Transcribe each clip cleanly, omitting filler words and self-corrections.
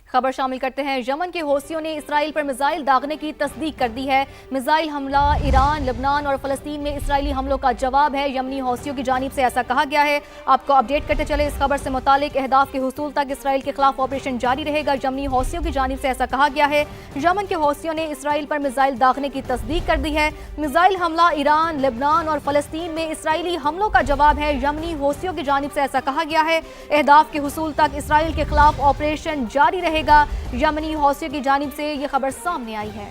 खबर शामिल करते हैं। यमन के हौसियों ने इसराइल पर मिसाइल दागने की तस्दीक कर दी है। मिसाइल हमला ईरान, लेबनान और फलस्तीन में इसराइली हमलों का जवाब है। यमनी हौसियों की जानिब से ऐसा कहा गया है। आपको अपडेट करते चले इस खबर से मुतालिक अहदाफ के हुसूल तक इसराइल के खिलाफ ऑपरेशन जारी रहेगा। यमनी हौसियों की जानिब से ऐसा कहा गया है। यमन के हौसियों ने इसराइल पर मिसाइल दागने की तस्दीक कर दी है। मिसाइल हमला ईरान, लेबनान और फलस्तीन में इसराइली हमलों का जवाब है। यमनी हौसियों की जानिब से ऐसा कहा गया है। अहदाफ के हुसूल तक इसराइल के खिलाफ ऑपरेशन जारी रहेगा। यमनी हौसियों की जानिब से ये खबर सामने आई है।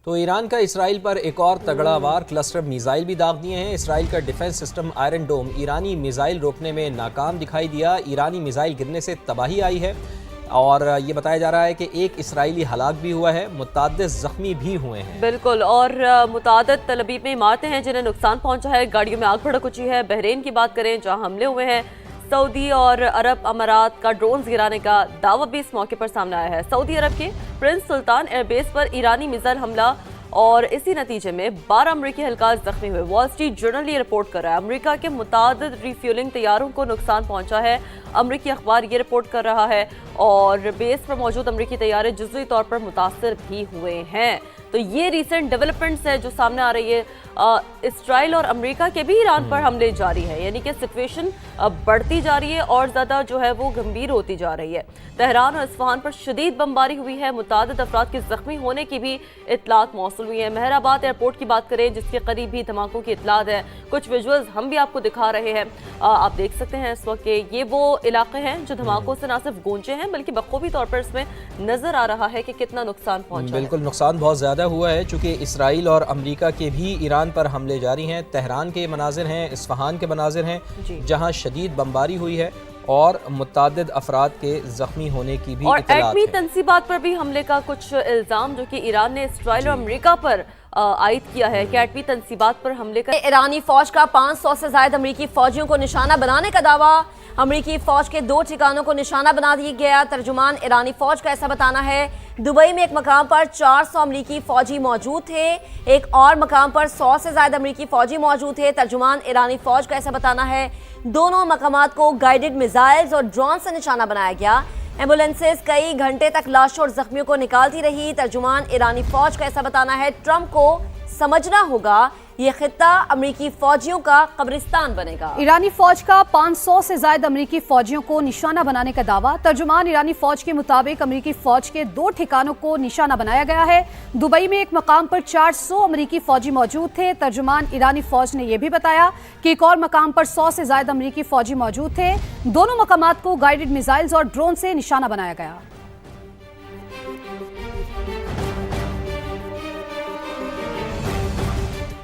तो ईरान का इसराइल पर एक और तगड़ा वार, क्लस्टर मिसाइल भी दाग दिए हैं। इसराइल का डिफेंस सिस्टम आयरन डोम ईरानी मिसाइल रोकने में नाकाम दिखाई दिया। ईरानी मिसाइल गिरने से तबाही आई है और ये बताया जा रहा है कि एक इसराइली हलाक भी हुआ है, मुतअद्दिद जख्मी भी हुए हैं। बिल्कुल, और मुतअद्दिद तल अवीव में इमारतें हैं जिन्हें नुकसान पहुंचा है। गाड़ियों में आग भड़क उठी है। बहरीन की बात करें जहां हमले हुए हैं। सऊदी और अरब अमारात का ड्रोन्स गिराने का दावा भी इस मौके पर सामने आया है। सऊदी अरब के प्रिंस सुल्तान एयरबेस पर ईरानी मिसाइल हमला और इसी नतीजे में 12 अमरीकी एहलकार जख्मी हुए। वॉल स्ट्रीट जर्नल ये रिपोर्ट कर रहा है। अमरीका के मुतअद्दिद रिफ्यूलिंग तैयारों को नुकसान पहुंचा है। अमरीकी अखबार ये रिपोर्ट कर रहा है और बेस पर मौजूद अमरीकी तैयारे जुज़वी तौर पर मुतासर भी हुए हैं। तो ये रीसेंट डेवलपमेंट्स है जो सामने आ रही है। इसराइल और अमेरिका के भी ईरान पर हमले जारी है, यानी कि सिचुएशन बढ़ती जा रही है और ज़्यादा जो है वो गंभीर होती जा रही है। तेहरान और इस्फहान पर शदीद बमबारी हुई है। मुतअद्दिद अफराद के जख्मी होने की भी इतलात मौसूल हुई है। मेहराबाद एयरपोर्ट की बात करें जिसके करीब भी धमाकों की इतलात है। कुछ विजुअल्स हम भी आपको दिखा रहे हैं। आप देख सकते हैं इस वक्त ये वो इलाके हैं जो धमाकों से न सिर्फ गूंजे हैं बल्कि बखूबी तौर पर इसमें नजर आ रहा है कि कितना नुकसान पहुंचा। बिल्कुल, नुकसान बहुत ज़्यादा हुआ है चूँकि इसराइल और अमेरिका के भी ईरान पर हमले जारी हैं। तेहरान के मनाजिर हैं, इस्फहान के मनाजिर हैं जहाँ शदीद बमबारी हुई है और मुतअद्दिद अफराद के जख्मी होने की भी इत्तलात है। और एटमी तंसीबात पर भी हमले का कुछ इल्ज़ाम जो कि ईरान ने इसराइल और अमेरिका पर आयद किया है कि एटमी तंसीबात पर हमले का ईरानी फौज का 500 से ज्यादा अमरीकी फौजियों को निशाना बनाने का दावा। अमरीकी फौज के 2 ठिकानों को निशाना बना दिया गया। तर्जुमान ईरानी फौज का ऐसा बताना है। दुबई में एक मकाम पर 400 अमरीकी फौजी मौजूद थे। एक और मकाम पर 100 से ज्यादा अमरीकी फौजी मौजूद थे। तर्जुमान ईरानी फौज का ऐसा बताना है। दोनों मकामात को गाइडेड मिसाइल्स और ड्रोन से निशाना बनाया गया। एम्बुलेंसेस कई घंटे तक लाशों और जख्मियों को निकालती रही। तर्जुमान ईरानी फौज का ऐसा बताना है। ट्रंप को समझना होगा ये खित्ता अमरीकी फौजियों का कब्रिस्तान बनेगा। ईरानी फौज का 500 से ज्यादा अमरीकी फौजियों को निशाना बनाने का दावा। तर्जुमान ईरानी फौज के मुताबिक अमरीकी फौज के 2 ठिकानों को निशाना बनाया गया है। दुबई में एक मकाम पर 400 अमरीकी फौजी मौजूद थे। तर्जुमान ईरानी फौज ने यह भी बताया कि एक और मकाम पर 100 से ज्यादा अमरीकी फौजी मौजूद थे। दोनों मकामात को गाइडेड मिसाइल्स और ड्रोन से निशाना बनाया गया।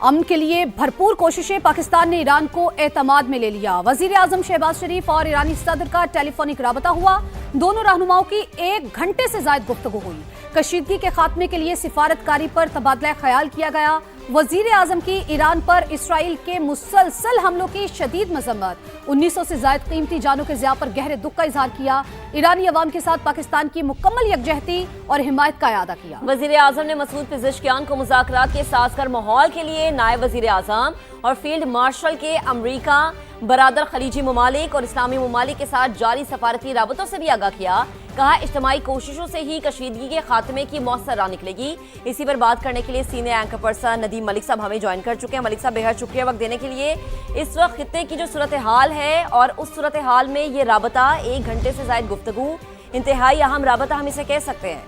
अमन के लिए भरपूर कोशिशें, पाकिस्तान ने ईरान को एतमाद में ले लिया। वजीर आजम शहबाज शरीफ और ईरानी सदर का टेलीफोनिक राबता हुआ। दोनों रहनुमाओं की 1 घंटे से ज्यादा गुफ्तगू हुई। कशीदगी के खात्मे के लिए सिफारतकारी पर तबादला ख्याल किया गया। वजीर आजम की ईरान पर इसराइल के मुसलसल हमलों की शदीद मजम्मत। 1900 से ज्यादा कीमती जानों के ज़िया पर गहरे दुख का इजहार किया। ईरानी अवाम के साथ पाकिस्तान की मुकम्मल यकजहती और हिमायत का इयादा किया। वजीर आजम ने मसूद पिज़ेशकियान को मुज़ाकरात के साज़गार माहौल के लिए नायब वजीर आजम और फील्ड मार्शल के अमरीका, बरादर खलीजी ममालिक और इस्लामी ममालिक के साथ जारी सफारती राबतों से भी आगाह किया। कहा इज्तिमाई कोशिशों से ही कशीदगी के खात्मे की मौसर राह निकलेगी। इसी पर बात करने के लिए senior anchor person Nadeem Malik साहब हमें ज्वाइन कर चुके हैं। मलिक साहब, बेहद शुक्रिया वक्त देने के लिए। इस वक्त खित्ते की जो सूरत हाल है और उस सूरत हाल में ये राबता 1 घंटे से ज्यादा गुफ्तगू, इंतहाई अहम राबता हम इसे कह सकते हैं।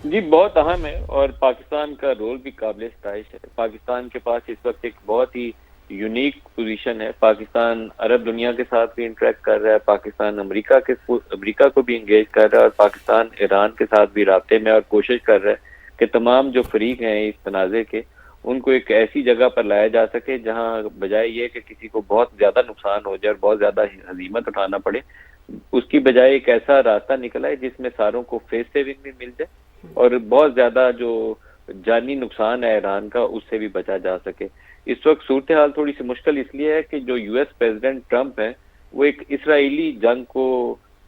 जी, बहुत अहम है और पाकिस्तान का रोल भी काबिल सताइश है। पाकिस्तान के पास इस वक्त एक बहुत ही यूनिक पोजीशन है। पाकिस्तान अरब दुनिया के साथ भी इंटरेक्ट कर रहा है, पाकिस्तान अमेरिका को भी इंगेज कर रहा है और पाकिस्तान ईरान के साथ भी राब्ते में और कोशिश कर रहा है कि तमाम जो फरीक हैं इस तनाज़े के उनको एक ऐसी जगह पर लाया जा सके जहां बजाय ये कि किसी को बहुत ज़्यादा नुकसान हो जाए और बहुत ज़्यादा हज़ीमत उठाना पड़े, उसकी बजाय एक ऐसा रास्ता निकला है जिसमें सारों को फेस सेविंग भी मिल जाए और बहुत ज़्यादा जो जानी नुकसान है ईरान का उससे भी बचा जा सके। इस वक्त सूरत हाल थोड़ी सी मुश्किल इसलिए है कि जो यूएस प्रेसिडेंट ट्रंप है वो एक इसराइली जंग को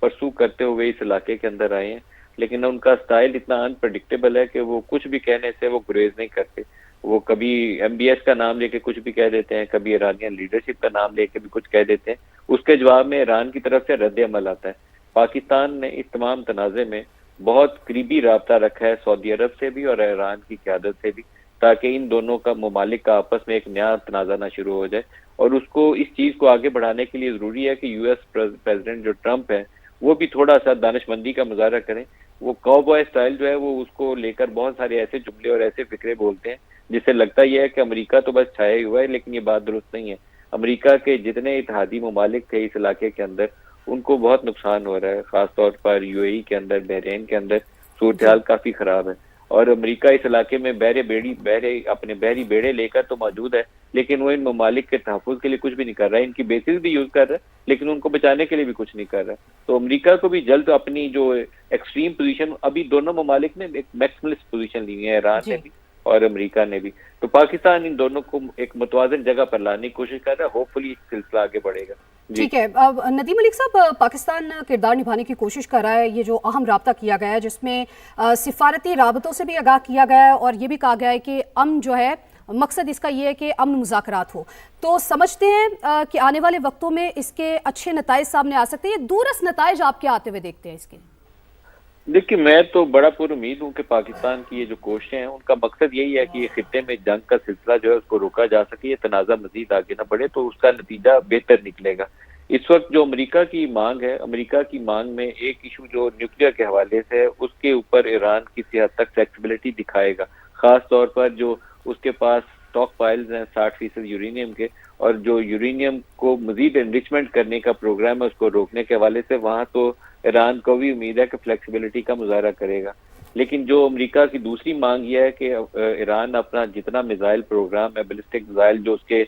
परसू करते हुए इस इलाके के अंदर आए हैं, लेकिन उनका स्टाइल इतना अनप्रडिक्टेबल है कि वो कुछ भी कहने से वो गुरेज नहीं करते। وہ کبھی MBS کا نام لے کے کچھ بھی کہہ دیتے ہیں, کبھی ایرانین لیڈرشپ کا نام لے کے بھی کچھ کہہ دیتے ہیں. اس کے جواب میں ایران کی طرف سے رد عمل آتا ہے. پاکستان نے اس تمام تنازع میں بہت قریبی رابطہ رکھا ہے سعودی عرب سے بھی اور ایران کی قیادت سے بھی, تاکہ ان دونوں کا ممالک کا آپس میں ایک نیا تنازع نہ شروع ہو جائے. اور اس کو اس چیز کو آگے بڑھانے کے لیے ضروری ہے کہ US پریزیڈنٹ جو ٹرمپ ہے وہ بھی تھوڑا سا دانش مندی کا مظاہرہ کریں. وہ کاؤبوائے سٹائل جو ہے وہ اس کو لے کر بہت سارے ایسے جملے اور ایسے فکرے بولتے ہیں جس سے لگتا یہ ہے کہ امریکہ تو بس چھایا ہوا ہے, لیکن یہ بات درست نہیں ہے. امریکہ کے جتنے اتحادی ممالک تھے اس علاقے کے اندر ان کو بہت نقصان ہو رہا ہے, خاص طور پر UAE کے اندر, بحرین کے اندر صورتحال کافی خراب ہے. اور امریکہ اس علاقے میں اپنے بحری بیڑے لے کر تو موجود ہے, لیکن وہ ان ممالک کے تحفظ کے لیے کچھ بھی نہیں کر رہا ہے. ان کی بیسز بھی یوز کر رہا ہے لیکن ان کو بچانے کے لیے بھی کچھ نہیں کر رہا. تو امریکہ کو بھی جلد اپنی جو ایکسٹریم پوزیشن, ابھی دونوں ممالک نے ایک میکسیملسٹ پوزیشن لی ہے, ایران نے بھی اور امریکہ نے بھی, تو پاکستان ان دونوں کو ایک متوازن جگہ پر لانے کی کوشش کر رہا ہے. ہوپ فلی سلسلہ آگے بڑھے گا. ٹھیک ہے. ندیم ملک صاحب, پاکستان کردار نبھانے کی کوشش کر رہا ہے. یہ جو اہم رابطہ کیا گیا ہے جس میں سفارتی رابطوں سے بھی آگاہ کیا گیا ہے اور یہ بھی کہا گیا ہے کہ امن جو ہے, مقصد اس کا یہ ہے کہ امن مذاکرات ہو, تو سمجھتے ہیں کہ آنے والے وقتوں میں اس کے اچھے نتائج سامنے آ سکتے ہیں. یہ دورس نتائج آپ کیا آتے ہوئے دیکھتے ہیں اس کے؟ دیکھیے, میں تو بڑا پر امید ہوں کہ پاکستان کی یہ جو کوششیں ہیں ان کا مقصد یہی ہے کہ یہ خطے میں جنگ کا سلسلہ جو ہے اس کو روکا جا سکے, یہ تنازع مزید آگے نہ بڑھے, تو اس کا نتیجہ بہتر نکلے گا. اس وقت جو امریکہ کی مانگ ہے, امریکہ کی مانگ میں ایک ایشو جو نیوکلیر کے حوالے سے ہے اس کے اوپر ایران کسی حد تک فلیکسیبلٹی دکھائے گا, خاص طور پر جو اس کے پاس اسٹاک فائلز ہیں 60% یورینیم کے, اور جو یورینیم کو مزید انریچمنٹ کرنے کا پروگرام ہے اس کو روکنے کے حوالے سے, وہاں تو ایران کو بھی امید ہے کہ فلیکسیبلٹی کا مظاہرہ کرے گا. لیکن جو امریکہ کی دوسری مانگ یہ ہے کہ ایران اپنا جتنا میزائل پروگرام ہے, بیلسٹک میزائل جو اس کے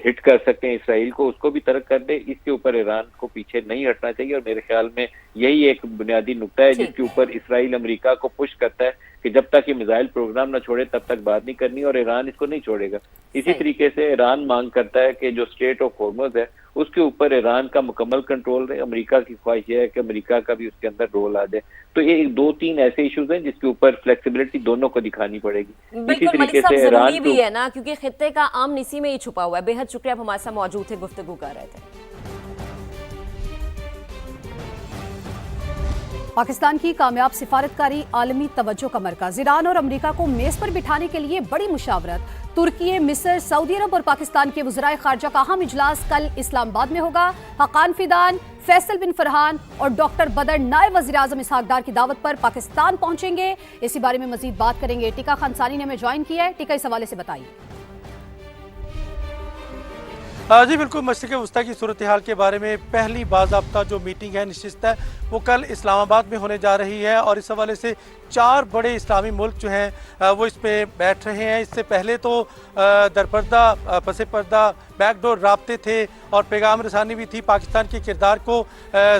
ہٹ کر سکتے ہیں اسرائیل کو, اس کو بھی ترک کر دے. اس کے اوپر ایران کو پیچھے نہیں ہٹنا چاہیے, اور میرے خیال میں یہی ایک بنیادی نقطہ ہے جس کے اوپر اسرائیل امریکہ کو پش کرتا ہے کہ جب تک یہ میزائل پروگرام نہ چھوڑے تب تک بات نہیں کرنی, اور ایران اس کو نہیں چھوڑے گا. اسی طریقے سے ایران مانگ کرتا ہے کہ جو اسٹریٹ آف ہارمز ہے اس کے اوپر ایران کا مکمل کنٹرول رہے. امریکہ کی خواہش یہ ہے کہ امریکہ کا بھی اس کے اندر رول آ جائے. تو یہ 2-3 ایسے ایشوز ہیں جس کے اوپر فلیکسیبلٹی دونوں کو دکھانی پڑے گی. اسی طریقے سے ضروری بھی ہے نا, کیونکہ خطے کا عام اسی میں ہی چھپا ہوا ہے. بے حد شکریہ, آپ ہمارے ساتھ موجود تھے, گفتگو کر رہے تھے. پاکستان کی کامیاب سفارتکاری عالمی توجہ کا مرکز. ایران اور امریکہ کو میز پر بٹھانے کے لیے بڑی مشاورت. ترکی, مصر, سعودی عرب اور پاکستان کے وزرائے خارجہ کا اہم اجلاس کل اسلام آباد میں ہوگا. حقان فیدان, فیصل بن فرحان اور ڈاکٹر بدر نائب وزیر اعظم اسحاق ڈار کی دعوت پر پاکستان پہنچیں گے. اسی بارے میں مزید بات کریں گے. ٹیکا خان ثانی نے ہمیں جوائن کیا ہے. ٹیکا, اس حوالے سے بتائیے. جی بالکل, مشرق وسطیٰ کی صورتحال کے بارے میں پہلی باضابطہ جو میٹنگ ہے, نشست ہے, وہ کل اسلام آباد میں ہونے جا رہی ہے, اور اس حوالے سے 4 بڑے اسلامی ملک جو ہیں وہ اس پہ بیٹھ رہے ہیں. اس سے پہلے تو درپردہ پس پردہ بیک ڈور رابطے تھے اور پیغام رسانی بھی تھی. پاکستان کے کردار کو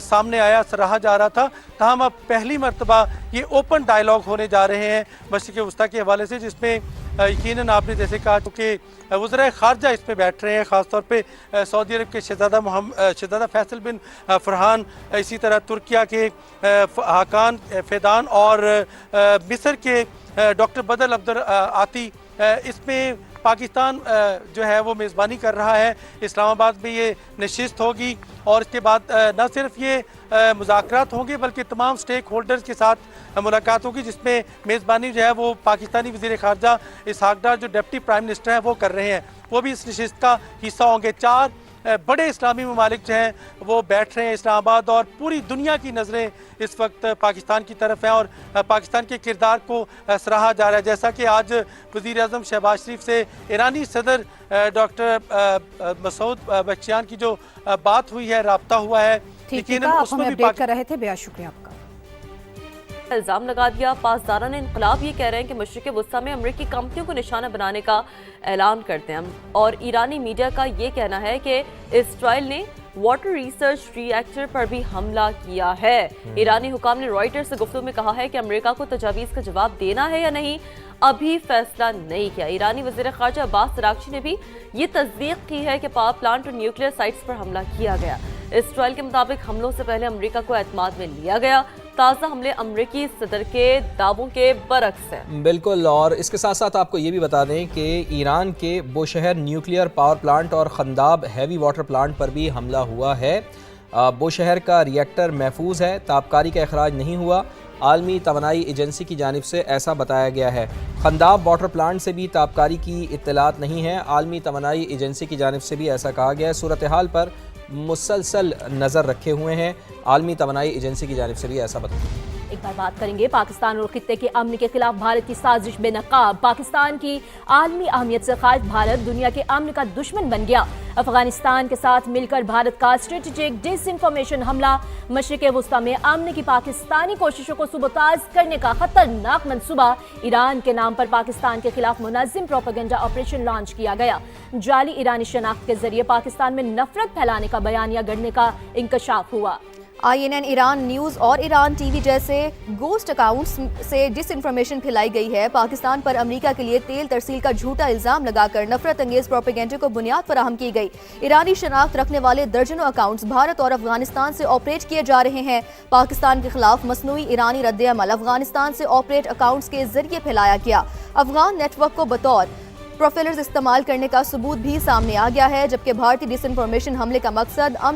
سامنے آیا, سراہا جا رہا تھا. تاہم اب پہلی مرتبہ یہ اوپن ڈائیلاگ ہونے جا رہے ہیں مشرق وسطیٰ کے حوالے سے, جس میں یقیناً آپ نے جیسے کہا کہ وزرائے خارجہ اس پہ بیٹھ رہے ہیں, خاص طور پہ سعودی عرب کے شہزادہ فیصل بن فرحان, اسی طرح ترکیہ کے حقان فیدان اور مصر کے ڈاکٹر بدر عبد آتی. اس میں پاکستان جو ہے وہ میزبانی کر رہا ہے. اسلام آباد میں یہ نشست ہوگی, اور اس کے بعد نہ صرف یہ مذاکرات ہوں گے بلکہ تمام سٹیک ہولڈرز کے ساتھ ملاقات ہوگی, جس میں میزبانی جو ہے وہ پاکستانی وزیر خارجہ اسحاق ڈار جو ڈپٹی پرائم منسٹر ہیں وہ کر رہے ہیں. وہ بھی اس نشست کا حصہ ہوں گے. 4 بڑے اسلامی ممالک جو ہیں وہ بیٹھ رہے ہیں اسلام آباد, اور پوری دنیا کی نظریں اس وقت پاکستان کی طرف ہیں اور پاکستان کے کردار کو سراہا جا رہا ہے. جیسا کہ آج وزیر اعظم شہباز شریف سے ایرانی صدر ڈاکٹر مسعود بخشیان کی جو بات ہوئی ہے, رابطہ ہوا ہے, یقیناً آپ ہمیں اپڈیٹ کر رہے تھے. بہت شکریہ آپ کا. الزام لگا دیا. پاسداران انقلاب یہ کہہ رہے ہیں کہ مشرق وسطیٰ میں امریکی کمپنیوں کو نشانہ بنانے کا اعلان کرتے ہیں, اور ایرانی میڈیا کا یہ کہنا ہے کہ اسرائیل نے واٹر ریسرچ ری ایکٹر پر بھی حملہ کیا ہے. ایرانی حکام نے رائٹرز سے گفتگو میں کہا ہے کہ امریکہ کو تجاویز کا جواب دینا ہے یا نہیں, ابھی فیصلہ نہیں کیا. ایرانی وزیر خارجہ عباس اراغچی نے بھی یہ تصدیق کی ہے کہ پاور پلانٹ اور نیوکلیئر سائٹس پر حملہ کیا گیا. اسرائیل کے مطابق حملوں سے پہلے امریکہ کو اعتماد میں لیا گیا. ताज़ा हमले अमरीकी सदर के दावों के बरक्स हैं। बिल्कुल, और इसके साथ साथ आपको ये भी बता दें कि ईरान के बोशहर न्यूक्लियर पावर प्लांट और खंदाब हैवी वाटर प्लांट पर भी हमला हुआ है। बोशहर का रिएक्टर महफूज है, ताबकारी का अखराज नहीं हुआ। आलमी तवानाई एजेंसी की जानिब से ऐसा बताया गया है। खंदाब वाटर प्लांट से भी ताबकारी की इत्तलात नहीं है। आलमी तवानाई एजेंसी की जानिब से भी ऐसा कहा गया है। सूरत हाल पर मुसलसल नज़र रखे हुए हैं। आलमी तवानाई एजेंसी की जानिब से भी ऐसा बताया। एक बार बात करेंगे पाकिस्तान और खित्ते के अमन के खिलाफ भारत की साजिश बेनकाब। पाकिस्तान की आलमी अहमियत से खारिज भारत दुनिया के अमन का दुश्मन बन गया। अफगानिस्तान के साथ मिलकर भारत का स्ट्रेटेजिक डिसइंफॉर्मेशन हमला, मशरिक़ वुस्ता में अमन की पाकिस्तानी कोशिशों को सुबताज करने का खतरनाक मंसूबा, ईरान के नाम पर पाकिस्तान के खिलाफ मुनज़्ज़म प्रोपेगेंडा ऑपरेशन लॉन्च किया गया, जाली ईरानी शनाख्त के जरिए पाकिस्तान में नफरत फैलाने का बयानिया गढ़ने का इंकशाफ हुआ। INN, ईरान न्यूज़ और ईरान टीवी जैसे गोस्ट अकाउंट्स से डिसइंफॉर्मेशन फैलाई गई है। पाकिस्तान पर अमेरिका के लिए तेल तरसील का झूठा इल्ज़ाम लगाकर नफरत अंगेज प्रोपेगेंडे को बुनियाद फराहम की गई। ईरानी शनाख्त रखने वाले दर्जनों अकाउंट्स भारत और अफगानिस्तान से ऑपरेट किए जा रहे हैं। पाकिस्तान के खिलाफ मसनूई ईरानी रद्द-ए-अमल अफगानिस्तान से ऑपरेट अकाउंट्स के जरिए फैलाया गया। अफगान नेटवर्क को बतौर प्रोफाइलर्स इस्तेमाल करने का सबूत भी सामने आ गया है, जबकि भारतीय डिसइंफॉर्मेशन हमले का मकसद